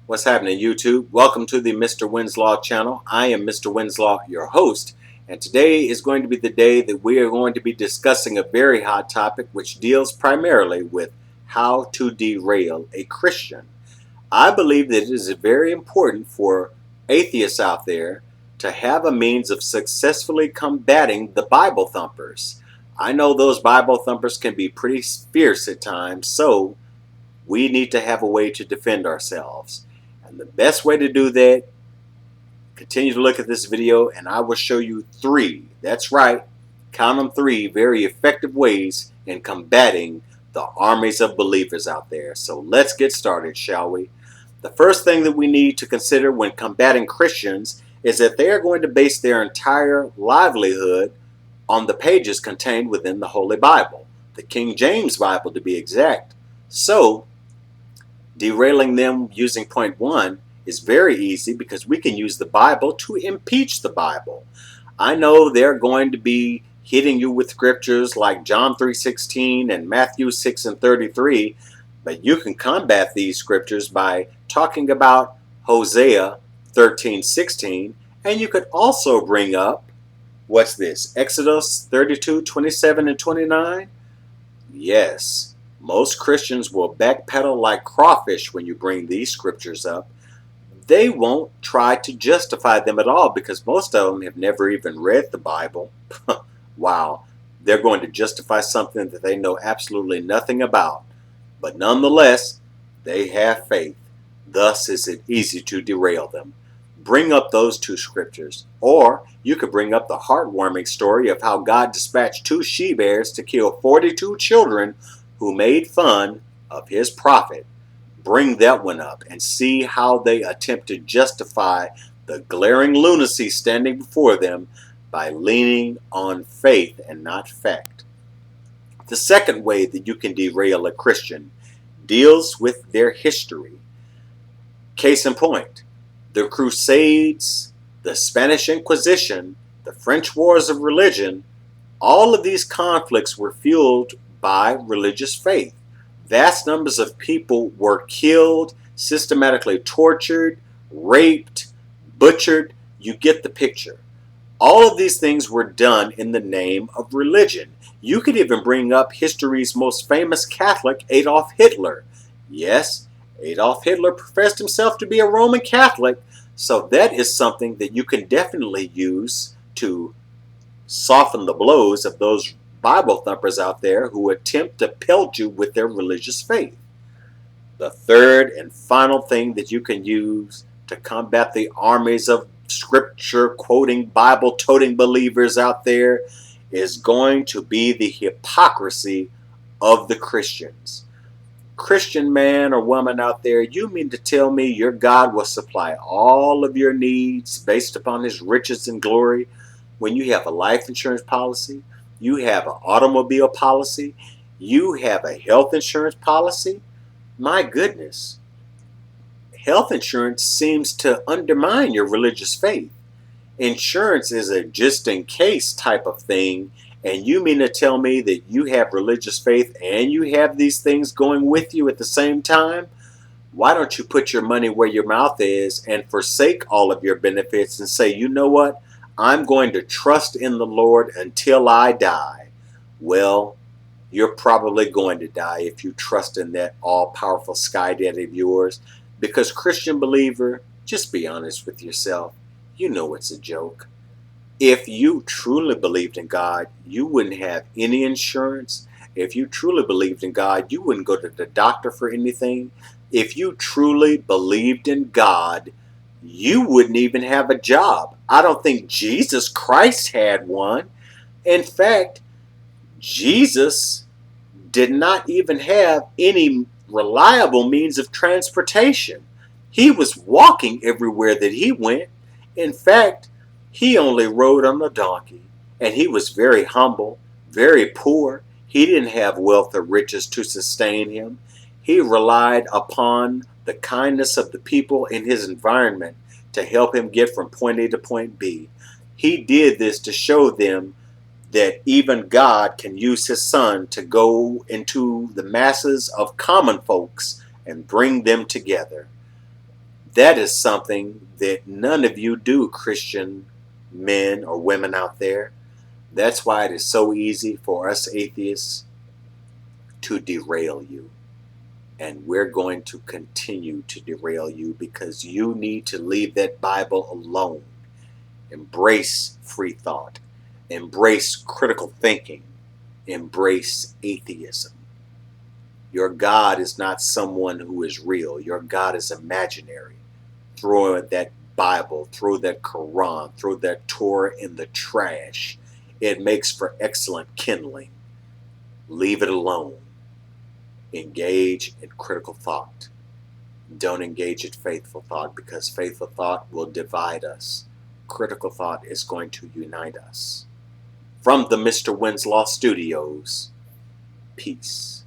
What's happening, YouTube? Welcome to the Mr. Winslaw channel. I am Mr. Winslaw, your host, and today is going to be the day that we are going to be discussing a very hot topic which deals primarily with how to derail a Christian. I believe that it is very important for atheists out there to have a means of successfully combating the Bible thumpers. I know those Bible thumpers can be pretty fierce at times, so we need to have a way to defend ourselves. And the best way to do that, continue to look at this video and I will show you three, that's right, count them, three very effective ways in combating the armies of believers out there. So let's get started, shall we? The first thing that we need to consider when combating Christians is that they are going to base their entire livelihood on the pages contained within the Holy Bible, the King James Bible to be exact. So derailing them using point one is very easy because we can use the Bible to impeach the Bible. I know they're going to be hitting you with scriptures like John 3:16 and Matthew 6:33, but you can combat these scriptures by talking about Hosea 13:16, and you could also bring up, what's this, Exodus 32:27 and 29? Yes. Most Christians will backpedal like crawfish when you bring these scriptures up. They won't try to justify them at all because most of them have never even read the Bible. Wow, they're going to justify something that they know absolutely nothing about. But nonetheless, they have faith. Thus is it easy to derail them. Bring up those two scriptures. Or you could bring up the heartwarming story of how God dispatched 2 she-bears to kill 42 children who made fun of his prophet. Bring that one up and see how they attempt to justify the glaring lunacy standing before them by leaning on faith and not fact. The second way that you can derail a Christian deals with their history. Case in point, the Crusades, the Spanish Inquisition, the French Wars of Religion, all of these conflicts were fueled by religious faith. Vast numbers of people were killed, systematically tortured, raped, butchered. You get the picture. All of these things were done in the name of religion. You could even bring up history's most famous Catholic, Adolf Hitler. Yes, Adolf Hitler professed himself to be a Roman Catholic, so that is something that you can definitely use to soften the blows of those Bible thumpers out there who attempt to pelt you with their religious faith. The third and final thing that you can use to combat the armies of scripture quoting, Bible toting believers out there is going to be the hypocrisy of the Christians. Christian man or woman out there, you mean to tell me your God will supply all of your needs based upon his riches and glory when you have a life insurance policy, you have an automobile policy, you have a health insurance policy? My goodness. Health insurance seems to undermine your religious faith. Insurance is a just in case type of thing, and you mean to tell me that you have religious faith and you have these things going with you at the same time? Why don't you put your money where your mouth is and forsake all of your benefits and say, you know what? I'm going to trust in the Lord until I die. Well, you're probably going to die if you trust in that all-powerful sky daddy of yours. Because Christian believer, just be honest with yourself. You know it's a joke. If you truly believed in God, you wouldn't have any insurance. If you truly believed in God, you wouldn't go to the doctor for anything. If you truly believed in God, you wouldn't even have a job. I don't think Jesus Christ had one. In fact, Jesus did not even have any reliable means of transportation. He was walking everywhere that he went. In fact, he only rode on a donkey, and he was very humble, very poor. He didn't have wealth or riches to sustain him. He relied upon the kindness of the people in his environment to help him get from point A to point B. He did this to show them that even God can use his son to go into the masses of common folks and bring them together. That is something that none of you do, Christian men or women out there. That's why it is so easy for us atheists to derail you. And we're going to continue to derail you because you need to leave that Bible alone. Embrace free thought. Embrace critical thinking. Embrace atheism. Your God is not someone who is real. Your God is imaginary. Throw that Bible, throw that Quran, throw that Torah in the trash. It makes for excellent kindling. Leave it alone. Engage in critical thought. Don't engage in faithful thought, because faithful thought will divide us. Critical thought is going to unite us. From the Mr. Winslow Studios, peace.